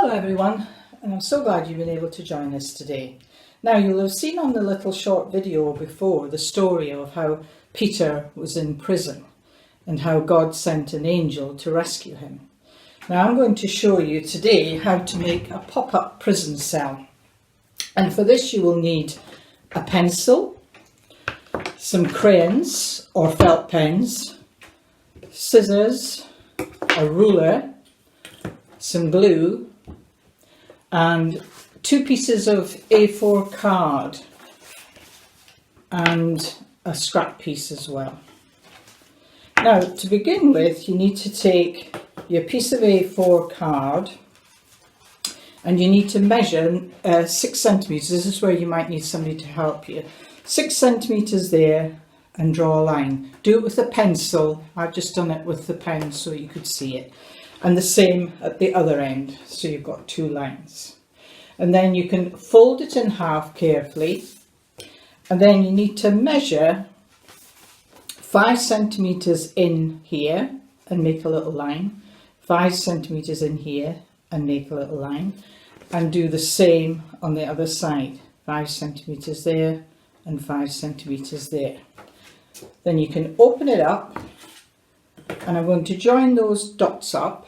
Hello everyone, and I'm so glad you've been able to join us today. Now you'll have seen on the little short video before the story of how Peter was in prison and how God sent an angel to rescue him. Now I'm going to show you today how to make a pop-up prison cell, and for this you will need a pencil, some crayons or felt pens, scissors, a ruler, some glue and 2 pieces of A4 card and a scrap piece as well. Now to begin with, you need to take your piece of A4 card and you need to measure 6 centimetres. This is where you might need somebody to help you. 6 centimetres there, and draw a line. Do it with a pencil. I've just done it with the pen so you could see it. And the same at the other end, so you've got 2 lines. And then you can fold it in half carefully, and then you need to measure 5 centimetres in here and make a little line, 5 centimetres in here and make a little line, and do the same on the other side, 5 centimetres there and 5 centimetres there. Then you can open it up, and I'm going to join those dots up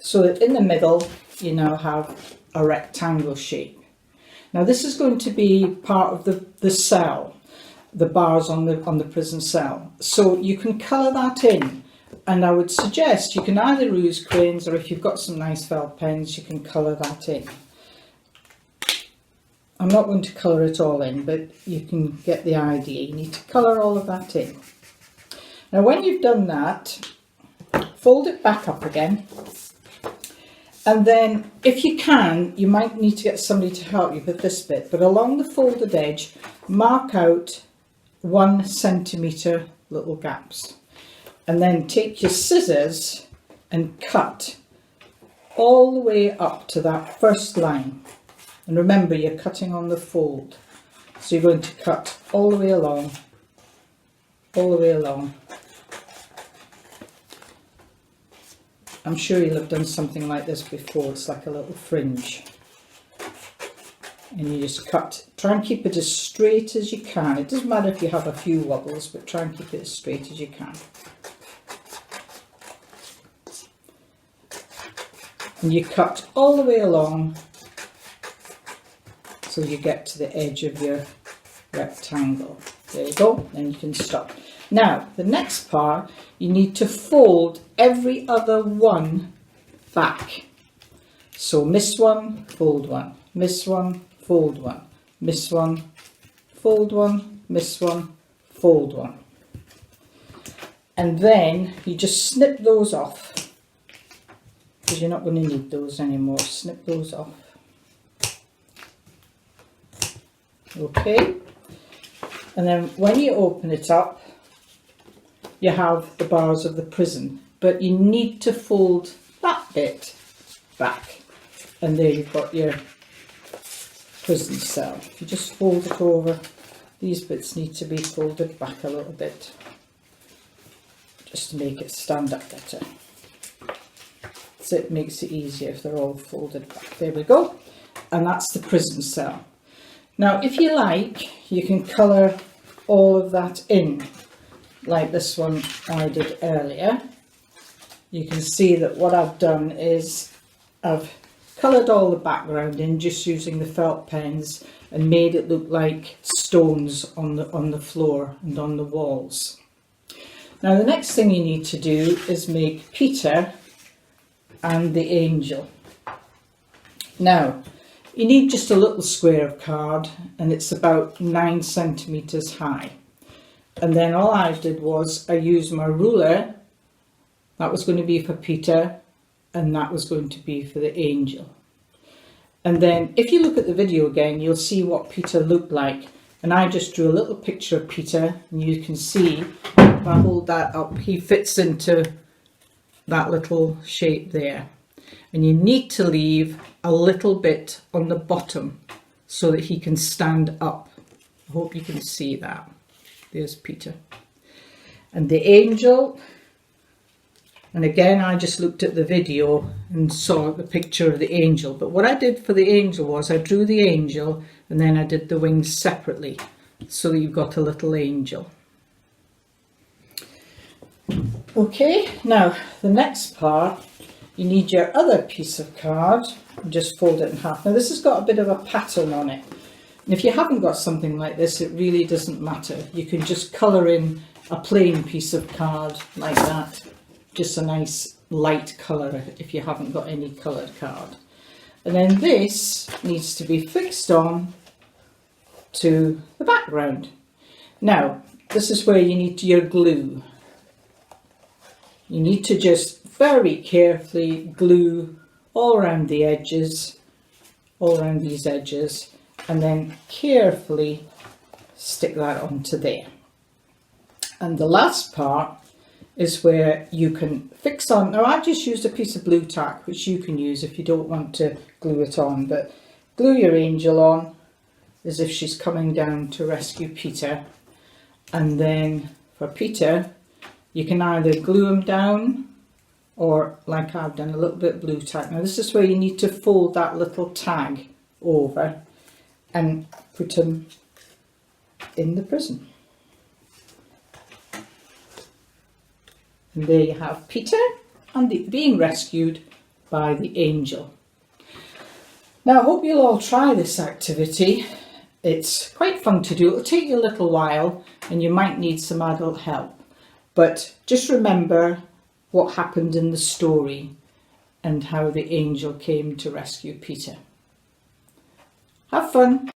so that in the middle you now have a rectangle shape. Now this is going to be part of the cell, the bars on the prison cell, so you can colour that in, and I would suggest you can either use crayons, or if you've got some nice felt pens you can colour that in. I'm not going to colour it all in, but you can get the idea. You need to colour all of that in. Now when you've done that, fold it back up again, and then if you can, you might need to get somebody to help you with this bit, but along the folded edge mark out 1 centimetre little gaps, and then take your scissors and cut all the way up to that first line. And remember, you're cutting on the fold, so you're going to cut all the way along, all the way along. I'm sure you'll have done something like this before. It's like a little fringe, and you just cut. Try and keep it as straight as you can. It doesn't matter if you have a few wobbles, but try and keep it as straight as you can. And you cut all the way along so you get to the edge of your rectangle. There you go, then you can stop. Now the next part, you need to fold every other one back. So miss one, fold one, miss one, fold one, miss one, fold one, miss one, fold one. And then you just snip those off, because you're not going to need those anymore. Snip those off. Okay, and then when you open it up, you have the bars of the prison, but you need to fold that bit back, and there you've got your prison cell. If you just fold it over, these bits need to be folded back a little bit just to make it stand up better. So it makes it easier if they're all folded back. There we go, and that's the prison cell. Now if you like, you can colour all of that in, like this one I did earlier. You can see that what I've done is I've coloured all the background in just using the felt pens and made it look like stones on the floor and on the walls. Now the next thing you need to do is make Peter and the angel. Now you need just a little square of card, and it's about 9 centimetres high. And then all I did was I used my ruler. That was going to be for Peter, and that was going to be for the angel. And then if you look at the video again, you'll see what Peter looked like. And I just drew a little picture of Peter, and you can see, if I hold that up, he fits into that little shape there. And you need to leave a little bit on the bottom so that he can stand up. I hope you can see that. There's Peter. And the angel, and again I just looked at the video and saw the picture of the angel, but what I did for the angel was I drew the angel and then I did the wings separately, so that you've got a little angel. Okay, now the next part, you need your other piece of card, just fold it in half. Now this has got a bit of a pattern on it, and if you haven't got something like this, it really doesn't matter. You can just colour in a plain piece of card like that, just a nice light colour if you haven't got any coloured card. And then this needs to be fixed on to the background. Now this is where you need your glue. You need to just very carefully glue all around the edges, all around these edges, and then carefully stick that onto there. And the last part is where you can fix on, now I just used a piece of blue tack, which you can use if you don't want to glue it on, but glue your angel on as if she's coming down to rescue Peter. And then for Peter, you can either glue him down or, like I've done, a little bit of blue tack. Now this is where you need to fold that little tag over and put him in the prison. And there you have Peter and being rescued by the angel. Now I hope you'll all try this activity. It's quite fun to do. It'll take you a little while and you might need some adult help. But just remember what happened in the story and how the angel came to rescue Peter. Have fun!